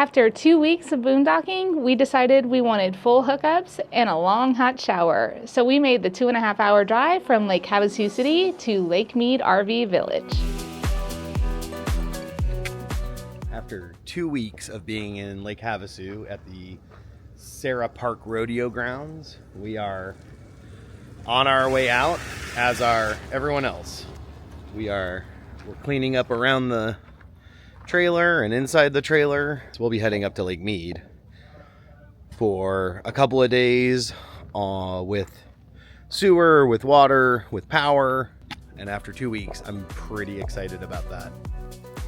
After 2 weeks of boondocking, we decided we wanted full hookups and a long hot shower. So we made the 2.5-hour drive from Lake Havasu City to Lake Mead RV Village. After 2 weeks of being in Lake Havasu at the Sarah Park Rodeo Grounds, we are on our way out, as are everyone else. We're cleaning up around the trailer and inside the trailer. So we'll be heading up to Lake Mead for a couple of days with sewer, with water, with power. And after 2 weeks, I'm pretty excited about that.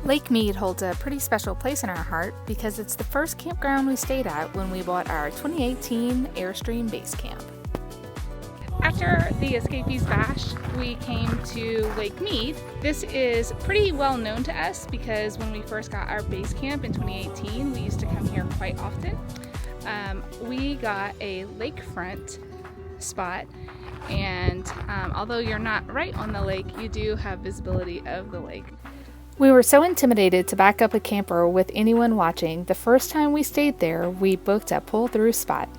Lake Mead holds a pretty special place in our heart because it's the first campground we stayed at when we bought our 2018 Airstream base camp. After the Escapees Bash, we came to Lake Mead. This is pretty well known to us because when we first got our base camp in 2018, we used to come here quite often. We got a lakefront spot, and although you're not right on the lake, you do have visibility of the lake. We were so intimidated to back up a camper with anyone watching, the first time we stayed there, we booked a pull-through spot.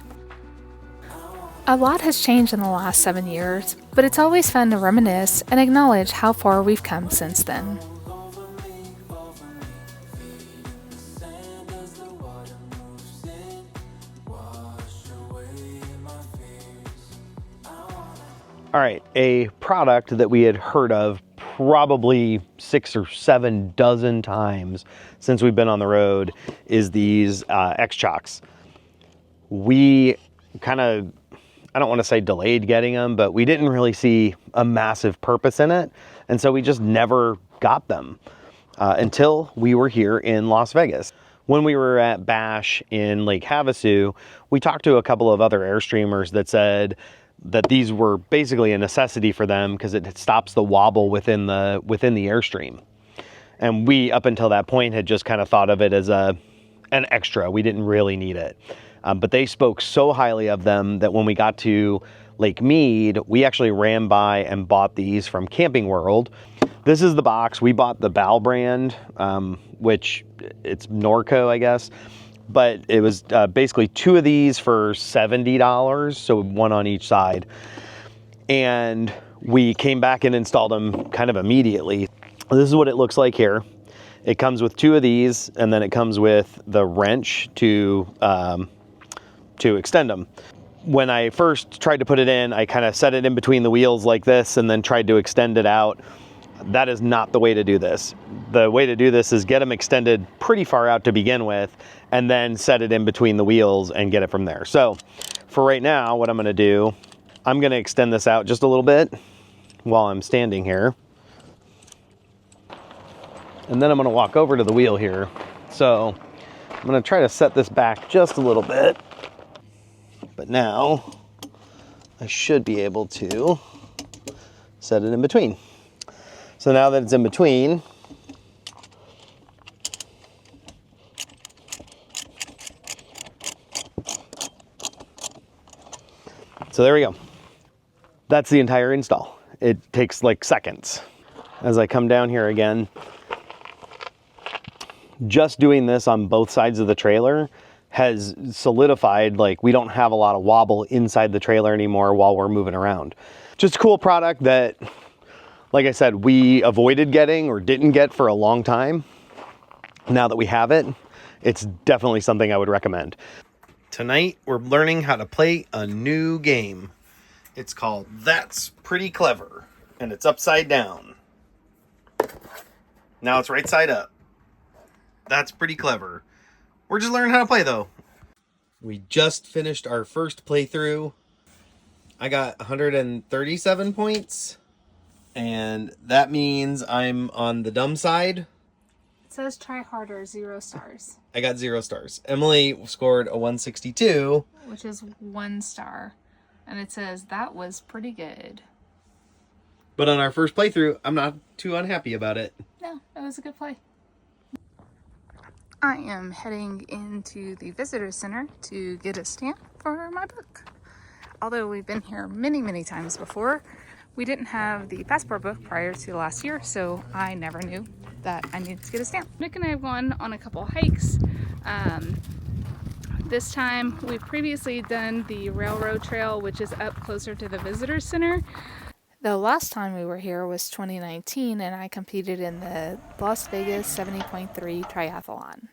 A lot has changed in the last 7 years, but it's always fun to reminisce and acknowledge how far we've come since then. All right, a product that we had heard of probably 6 or 7 dozen times since we've been on the road is these X-chocks. We kind of, I don't want to say delayed getting them, but we didn't really see a massive purpose in it. And so we just never got them until we were here in Las Vegas. When we were at Bash in Lake Havasu, we talked to a couple of other Airstreamers that said that these were basically a necessity for them because it stops the wobble within the Airstream. And we, up until that point, had just kind of thought of it as an extra. We didn't really need it. But they spoke so highly of them that when we got to Lake Mead, we actually ran by and bought these from Camping World. This is the box. We bought the BAL brand, which it's Norco, I guess. But it was basically 2 of these for $70, so 1 on each side. And we came back and installed them kind of immediately. This is what it looks like here. It comes with 2 of these, and then it comes with the wrench to extend them. When I first tried to put it in, I kind of set it in between the wheels like this and then tried to extend it out. That is not the way to do this. The way to do this is get them extended pretty far out to begin with and then set it in between the wheels and get it from there. So for right now, what I'm going to do, I'm going to extend this out just a little bit while I'm standing here. And then I'm going to walk over to the wheel here. So I'm going to try to set this back just a little bit. But now I should be able to set it in between. So now that it's in between, so there we go. That's the entire install. It takes like seconds. As I come down here again, just doing this on both sides of the trailer has solidified, like, we don't have a lot of wobble inside the trailer anymore while we're moving around. Just a cool product that, like I said, we avoided getting or didn't get for a long time. Now that we have it, it's definitely something I would recommend. Tonight, we're learning how to play a new game. It's called That's Pretty Clever, and it's upside down. Now it's right side up. That's pretty clever. We're just learning how to play, though. We just finished our first playthrough. I got 137 points. And that means I'm on the dumb side. It says try harder, 0 stars. I got 0 stars. Emily scored a 162. Which is 1 star. And it says that was pretty good. But on our first playthrough, I'm not too unhappy about it. No, it was a good play. I am heading into the visitor center to get a stamp for my book. Although we've been here many times before, we didn't have the passport book prior to last year, so I never knew that I needed to get a stamp. Nick and I have gone on a couple hikes. This time we've previously done the railroad trail, which is up closer to the visitor center. The last time we were here was 2019, and I competed in the Las Vegas 70.3 triathlon.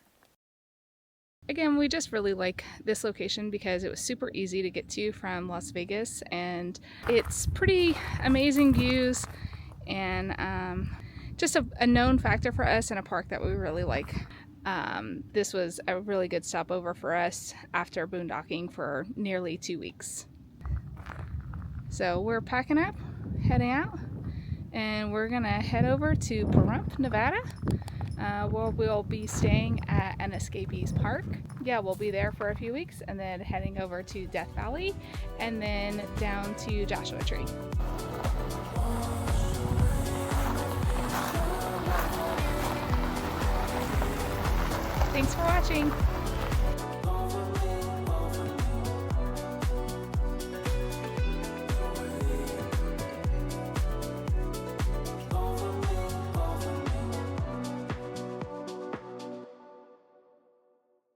Again, we just really like this location because it was super easy to get to from Las Vegas, and it's pretty amazing views, and just a known factor for us in a park that we really like. This was a really good stopover for us after boondocking for nearly 2 weeks. So we're packing up, heading out, and we're gonna head over to Pahrump, Nevada, where we'll be staying at an escapees park. Yeah, we'll be there for a few weeks, and then heading over to Death Valley, and then down to Joshua Tree. Thanks for watching.